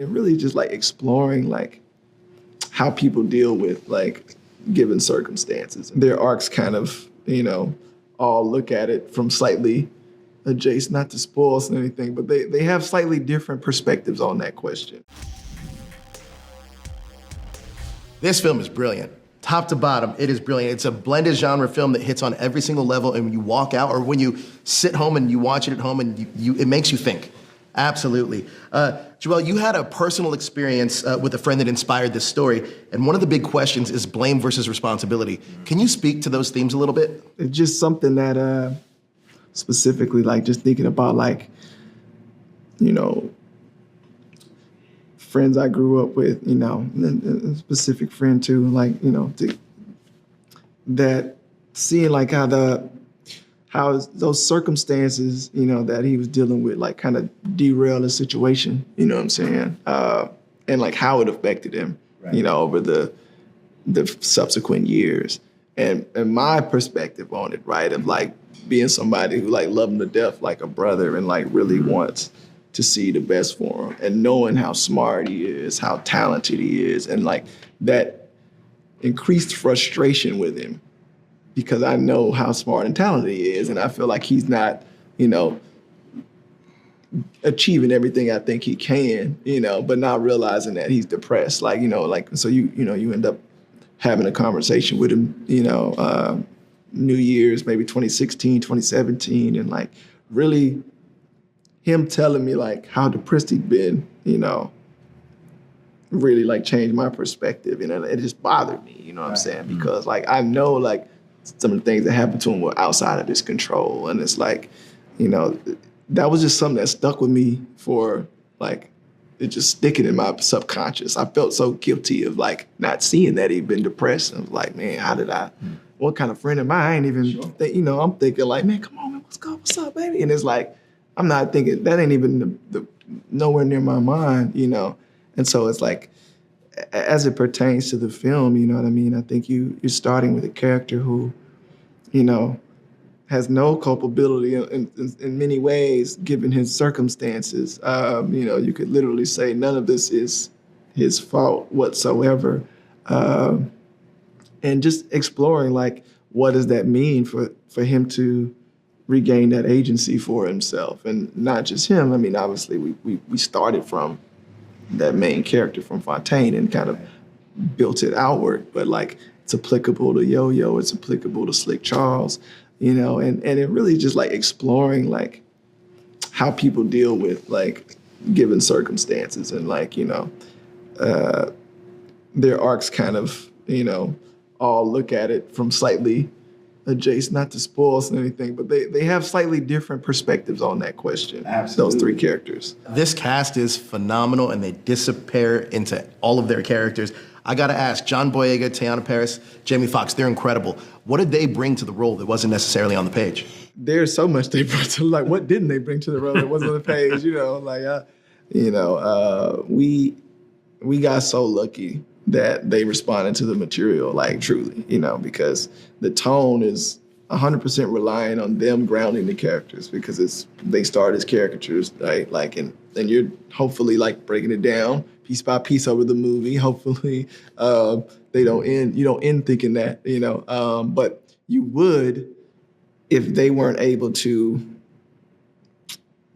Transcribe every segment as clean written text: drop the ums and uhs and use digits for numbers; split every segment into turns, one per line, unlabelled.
And really just like exploring like how people deal with like given circumstances. Their arcs kind of, all look at it from slightly adjacent, not to spoil us or anything, but they have slightly different perspectives on that question.
This film is brilliant. Top to bottom, it is brilliant. It's a blended genre film that hits on every single level, and when you walk out or when you sit home and you watch it at home, and it makes you think. Absolutely. Juel, you had a personal experience with a friend that inspired this story, and one of the big questions is blame versus responsibility. Can you speak to those themes a little bit?
It's just something that specifically like just thinking about like, friends I grew up with, and a specific friend too, like, that seeing like how those circumstances, that he was dealing with, like kind of derailed the situation, you know what I'm saying? And like how it affected him, right, over the subsequent years. And my perspective on it, right, of like being somebody who like loved him to death like a brother and like really wants to see the best for him, and knowing how smart he is, how talented he is, and like that increased frustration with him because I know how smart and talented he is, and I feel like he's not, achieving everything I think he can, but not realizing that he's depressed. Like, so you end up having a conversation with him, New Year's, maybe 2016, 2017, and like really him telling me like how depressed he'd been, really like changed my perspective. And it just bothered me, you know what I'm saying? Because like I know like some of the things that happened to him were outside of his control. And it's like, that was just something that stuck with me for like, it just sticking in my subconscious. I felt so guilty of like not seeing that he'd been depressed. And I was like, man, how did what kind of friend am I? I ain't even, I'm thinking like, man, come on, man, what's up, baby? And it's like, I'm not thinking, that ain't even the nowhere near my mind, And so it's like, as it pertains to the film, you know what I mean? I think you're starting with a character who, has no culpability in many ways, given his circumstances. You could literally say none of this is his fault whatsoever. And just exploring, like, what does that mean for him to regain that agency for himself? And not just him. I mean, obviously, we started from that main character from Fontaine and kind of built it outward. But, like, it's applicable to Yo-Yo. It's applicable to Slick Charles, and it really just, like, exploring, like, how people deal with, like, given circumstances and, like, their arcs kind of, all look at it from slightly adjacent, not to spoil us or anything, but they have slightly different perspectives on that question. Absolutely. Those three characters.
This cast is phenomenal, and they disappear into all of their characters. I gotta ask, John Boyega, Teyonah Parris, Jamie Foxx, they're incredible. What did they bring to the role that wasn't necessarily on the page?
There's so much they brought to, like, what didn't they bring to the role that wasn't on the page? We got so lucky that they responded to the material, like, truly, because the tone is 100% relying on them grounding the characters, because they start as caricatures, right? Like, and you're hopefully like breaking it down piece by piece over the movie. Hopefully, you don't end thinking that, but you would if they weren't able to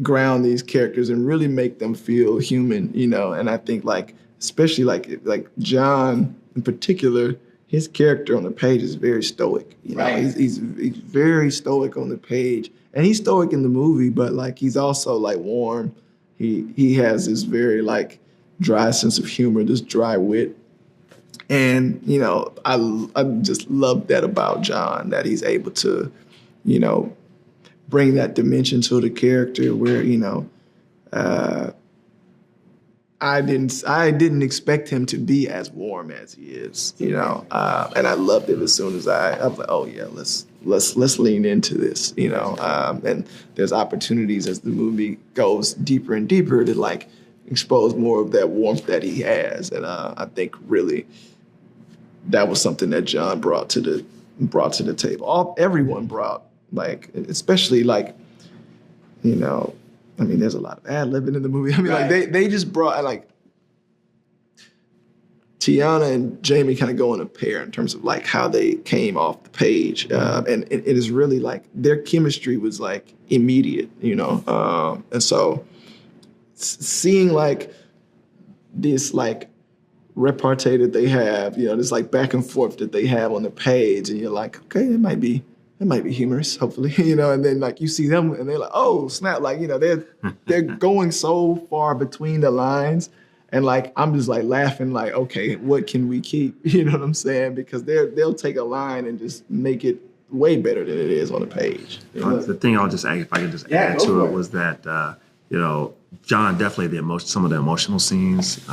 ground these characters and really make them feel human, and I think like, especially like John in particular, his character on the page is very stoic. Right. He's very stoic on the page, and he's stoic in the movie, but like he's also like warm. He has this very like dry sense of humor, this dry wit, and I just love that about John, that he's able to bring that dimension to the character where I didn't expect him to be as warm as he is, and I loved it as soon as I was like, oh yeah, let's lean into this, and there's opportunities as the movie goes deeper and deeper to like expose more of that warmth that he has, and I think really that was something that John brought to the table. Everyone brought, like, especially like, there's a lot of ad-libbing in the movie. I mean, right. Like they just brought, like, Teyonah and Jamie kind of go in a pair in terms of like how they came off the page, and it is really like their chemistry was like immediate, and so seeing like this like repartee that they have, this like back and forth that they have on the page, and you're like, okay, it might be humorous, hopefully, and then like you see them and they're like, oh snap, like they're going so far between the lines. And like I'm just like laughing, like, okay, what can we keep? You know what I'm saying? Because they'll take a line and just make it way better than it is on the page.
The thing I'll just add, if I can just add to it, was that John, definitely some of the emotional scenes.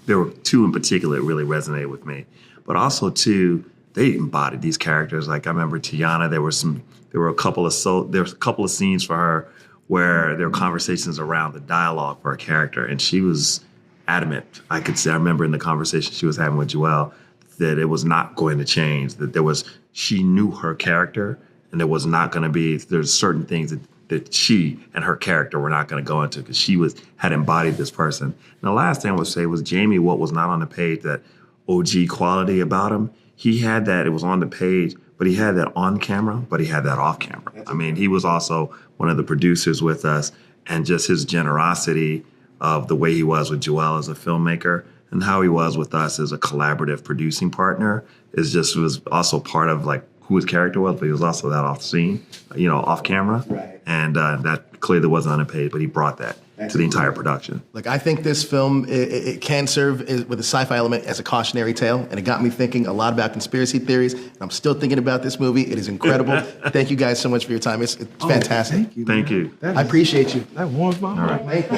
There were two in particular that really resonated with me, but also too, they embodied these characters. Like I remember Teyonah, there were a couple of scenes for her where there were conversations around the dialogue for her character, and she was adamant. I remember in the conversation she was having with Juel that it was not going to change, that she knew her character, and there's certain things that she and her character were not going to go into because she had embodied this person. And the last thing I would say was Jamie, what was not on the page, that OG quality about him, he had that, it was on the page, but he had that on camera, but he had that off camera. I mean, he was also one of the producers with us, and just his generosity of the way he was with Juel as a filmmaker and how he was with us as a collaborative producing partner was also part of like who his character was, but he was also that off scene, off camera.
Right.
And that clearly wasn't on the page, but he brought that to the entire production.
Like, I think this film, it can serve with a sci-fi element as a cautionary tale, and it got me thinking a lot about conspiracy theories, and I'm still thinking about this movie. It is incredible. Thank you guys so much for your time. It's fantastic.
Thank you.
Thank you.
I appreciate you.
That warms my heart.
Thank you.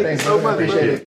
Thanks so much. Appreciate it.